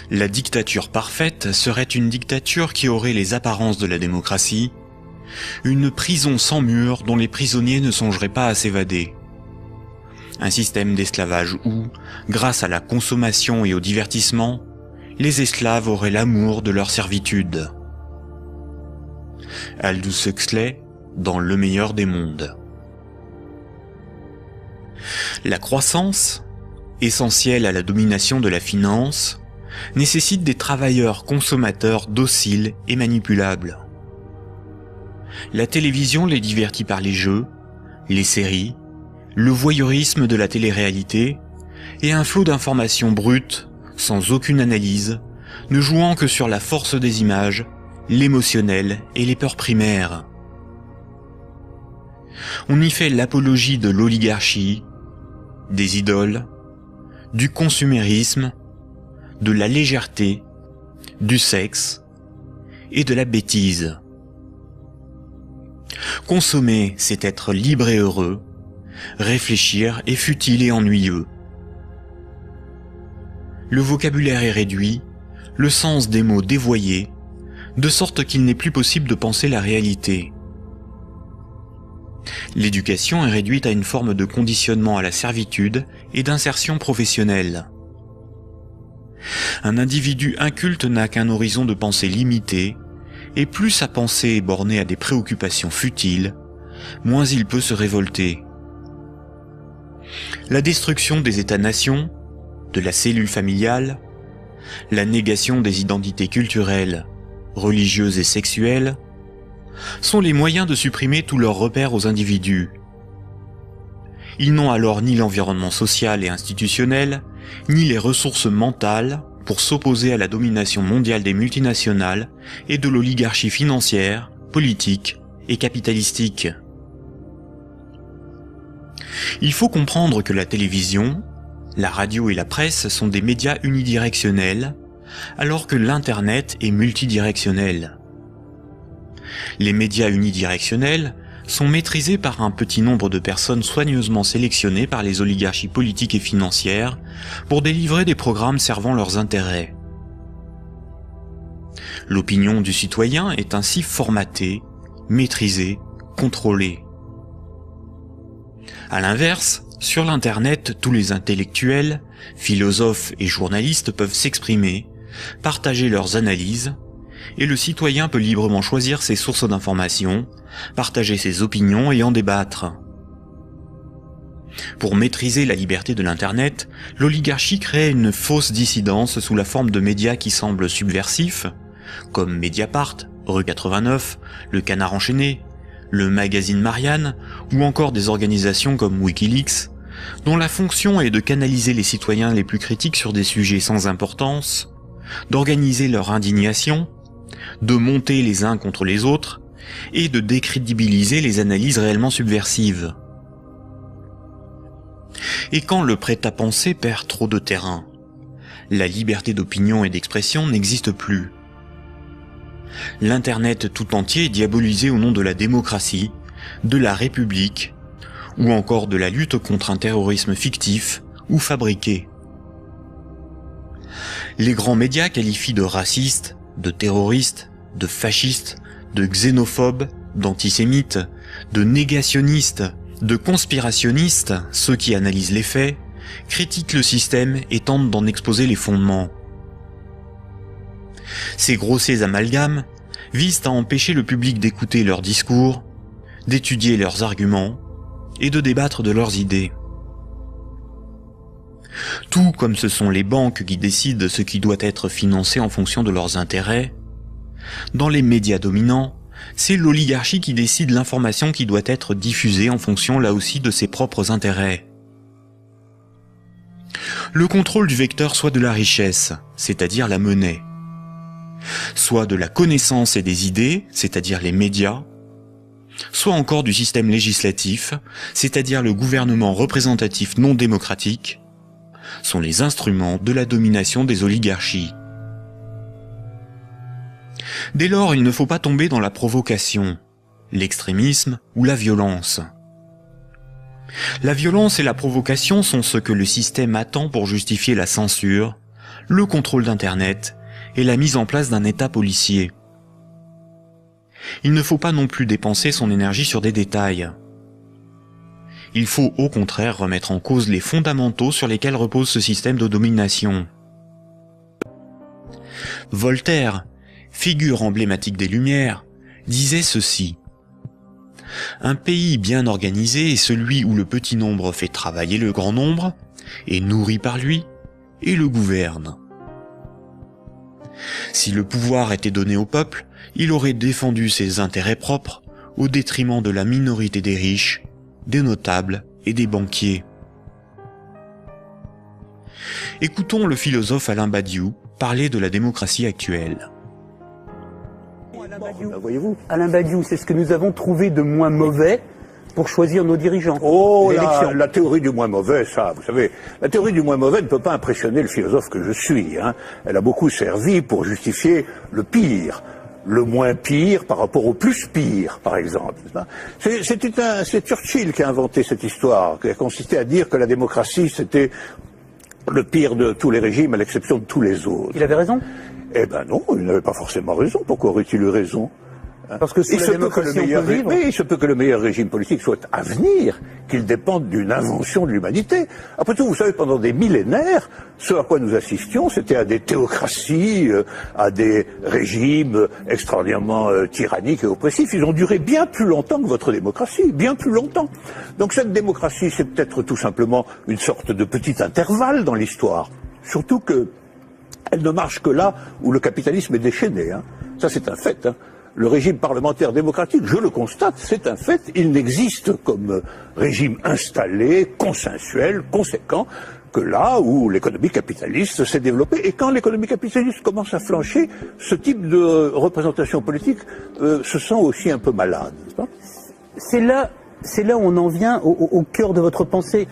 La dictature parfaite serait une dictature qui aurait les apparences de la démocratie, une prison sans murs dont les prisonniers ne songeraient pas à s'évader. Un système d'esclavage où, grâce à la consommation et au divertissement, les esclaves auraient l'amour de leur servitude. Aldous Huxley, dans Le meilleur des mondes. La croissance, essentielle à la domination de la finance, nécessite des travailleurs consommateurs dociles et manipulables. La télévision les divertit par les jeux, les séries, le voyeurisme de la télé-réalité et un flot d'informations brutes, sans aucune analyse, ne jouant que sur la force des images, l'émotionnel et les peurs primaires. On y fait l'apologie de l'oligarchie, des idoles, du consumérisme, de la légèreté, du sexe et de la bêtise. Consommer, c'est être libre et heureux, réfléchir est futile et ennuyeux. Le vocabulaire est réduit, le sens des mots dévoyé, de sorte qu'il n'est plus possible de penser la réalité. L'éducation est réduite à une forme de conditionnement à la servitude et d'insertion professionnelle. Un individu inculte n'a qu'un horizon de pensée limité, et plus sa pensée est bornée à des préoccupations futiles, moins il peut se révolter. La destruction des États-nations, de la cellule familiale, la négation des identités culturelles, religieuses et sexuelles, sont les moyens de supprimer tous leurs repères aux individus. Ils n'ont alors ni l'environnement social et institutionnel, ni les ressources mentales pour s'opposer à la domination mondiale des multinationales et de l'oligarchie financière, politique et capitalistique. Il faut comprendre que la télévision, la radio et la presse sont des médias unidirectionnels, alors que l'Internet est multidirectionnel. Les médias unidirectionnels sont maîtrisés par un petit nombre de personnes soigneusement sélectionnées par les oligarchies politiques et financières pour délivrer des programmes servant leurs intérêts. L'opinion du citoyen est ainsi formatée, maîtrisée, contrôlée. À l'inverse, sur l'Internet, tous les intellectuels, philosophes et journalistes peuvent s'exprimer, partager leurs analyses, et le citoyen peut librement choisir ses sources d'information, partager ses opinions et en débattre. Pour maîtriser la liberté de l'Internet, l'oligarchie crée une fausse dissidence sous la forme de médias qui semblent subversifs, comme Mediapart, Rue 89, Le Canard enchaîné, le magazine Marianne, ou encore des organisations comme Wikileaks, dont la fonction est de canaliser les citoyens les plus critiques sur des sujets sans importance, d'organiser leur indignation, de monter les uns contre les autres, et de décrédibiliser les analyses réellement subversives. Et quand le prêt-à-penser perd trop de terrain, la liberté d'opinion et d'expression n'existe plus. L'Internet tout entier est diabolisé au nom de la démocratie, de la République, ou encore de la lutte contre un terrorisme fictif ou fabriqué. Les grands médias qualifient de racistes, de terroristes, de fascistes, de xénophobes, d'antisémites, de négationnistes, de conspirationnistes ceux qui analysent les faits, critiquent le système et tentent d'en exposer les fondements. Ces grossiers amalgames visent à empêcher le public d'écouter leurs discours, d'étudier leurs arguments et de débattre de leurs idées. Tout comme ce sont les banques qui décident ce qui doit être financé en fonction de leurs intérêts, dans les médias dominants, c'est l'oligarchie qui décide l'information qui doit être diffusée en fonction là aussi de ses propres intérêts. Le contrôle du vecteur soit de la richesse, c'est-à-dire la monnaie, soit de la connaissance et des idées, c'est-à-dire les médias, soit encore du système législatif, c'est-à-dire le gouvernement représentatif non démocratique, sont les instruments de la domination des oligarchies. Dès lors, il ne faut pas tomber dans la provocation, l'extrémisme ou la violence. La violence et la provocation sont ce que le système attend pour justifier la censure, le contrôle d'Internet et la mise en place d'un État policier. Il ne faut pas non plus dépenser son énergie sur des détails. Il faut au contraire remettre en cause les fondamentaux sur lesquels repose ce système de domination. Voltaire, figure emblématique des Lumières, disait ceci: un pays bien organisé est celui où le petit nombre fait travailler le grand nombre, est nourri par lui, et le gouverne. Si le pouvoir était donné au peuple, il aurait défendu ses intérêts propres au détriment de la minorité des riches, des notables et des banquiers. Écoutons le philosophe Alain Badiou parler de la démocratie actuelle. Voyez-vous, Alain Badiou, c'est ce que nous avons trouvé de moins mauvais pour choisir nos dirigeants. Oh, la théorie du moins mauvais, ça, vous savez, la théorie du moins mauvais ne peut pas impressionner le philosophe que je suis. Hein. Elle a beaucoup servi pour justifier le pire, le moins pire par rapport au plus pire, par exemple. C'est Churchill qui a inventé cette histoire, qui a consisté à dire que la démocratie, c'était le pire de tous les régimes, à l'exception de tous les autres. Il avait raison? Eh ben non, il n'avait pas forcément raison. Pourquoi aurait-il eu raison? Parce que sous la démocratie, on peut vivre. Oui, il se peut que le meilleur régime politique soit à venir, qu'il dépende d'une invention de l'humanité. Après tout, vous savez, pendant des millénaires, ce à quoi nous assistions, c'était à des théocraties, à des régimes extraordinairement tyranniques et oppressifs. Ils ont duré bien plus longtemps que votre démocratie, bien plus longtemps. Donc cette démocratie, c'est peut-être tout simplement une sorte de petit intervalle dans l'histoire. Surtout que elle ne marche que là où le capitalisme est déchaîné. Hein. Ça, c'est un fait. Hein. Le régime parlementaire démocratique, je le constate, c'est un fait. Il n'existe comme régime installé, consensuel, conséquent, que là où l'économie capitaliste s'est développée. Et quand l'économie capitaliste commence à flancher, ce type de représentation politique se sent aussi un peu malade, n'est-ce pas ? C'est là où on en vient au cœur de votre pensée.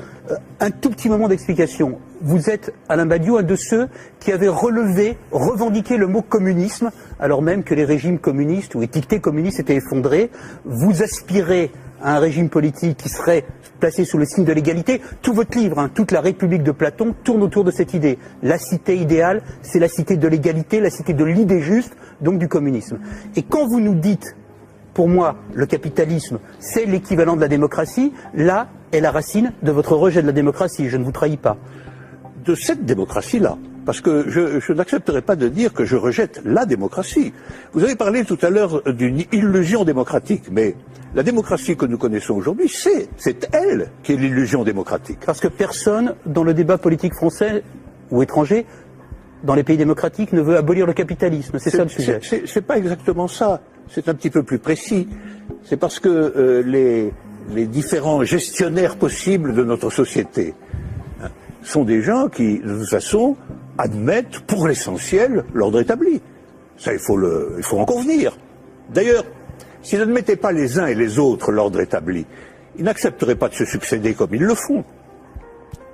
Un tout petit moment d'explication. Vous êtes, Alain Badiou, un de ceux qui avaient revendiqué le mot communisme, alors même que les régimes communistes ou étiquetés communistes étaient effondrés. Vous aspirez à un régime politique qui serait placé sous le signe de l'égalité. Tout votre livre, toute la République de Platon, tourne autour de cette idée. La cité idéale, c'est la cité de l'égalité, la cité de l'idée juste, donc du communisme. Et quand vous nous dites, pour moi, le capitalisme, c'est l'équivalent de la démocratie, là est la racine de votre rejet de la démocratie, je ne vous trahis pas. De cette démocratie-là, parce que je n'accepterai pas de dire que je rejette la démocratie. Vous avez parlé tout à l'heure d'une illusion démocratique, mais la démocratie que nous connaissons aujourd'hui, c'est elle qui est l'illusion démocratique. Parce que personne, dans le débat politique français ou étranger, dans les pays démocratiques, ne veut abolir le capitalisme, c'est ça le sujet. C'est pas exactement ça, c'est un petit peu plus précis. C'est parce que les différents gestionnaires possibles de notre société sont des gens qui, de toute façon, admettent pour l'essentiel l'ordre établi. Ça, il faut en convenir. D'ailleurs, s'ils n'admettaient pas les uns et les autres l'ordre établi, ils n'accepteraient pas de se succéder comme ils le font.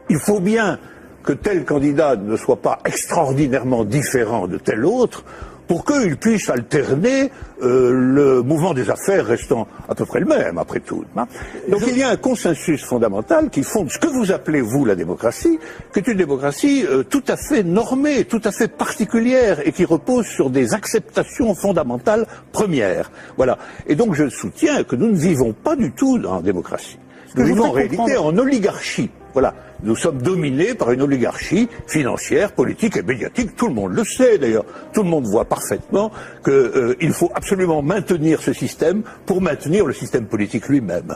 Il faut bien que tel candidat ne soit pas extraordinairement différent de tel autre pour qu'il puisse alterner le mouvement des affaires restant à peu près le même, après tout. Hein. Donc il y a un consensus fondamental qui fonde ce que vous appelez, vous, la démocratie, qui est une démocratie tout à fait normée, tout à fait particulière, et qui repose sur des acceptations fondamentales premières. Voilà. Et donc je soutiens que nous ne vivons pas du tout en démocratie. Nous vivons en réalité en oligarchie. Voilà. Nous sommes dominés par une oligarchie financière, politique et médiatique. Tout le monde le sait d'ailleurs. Tout le monde voit parfaitement qu'il faut absolument maintenir ce système pour maintenir le système politique lui-même.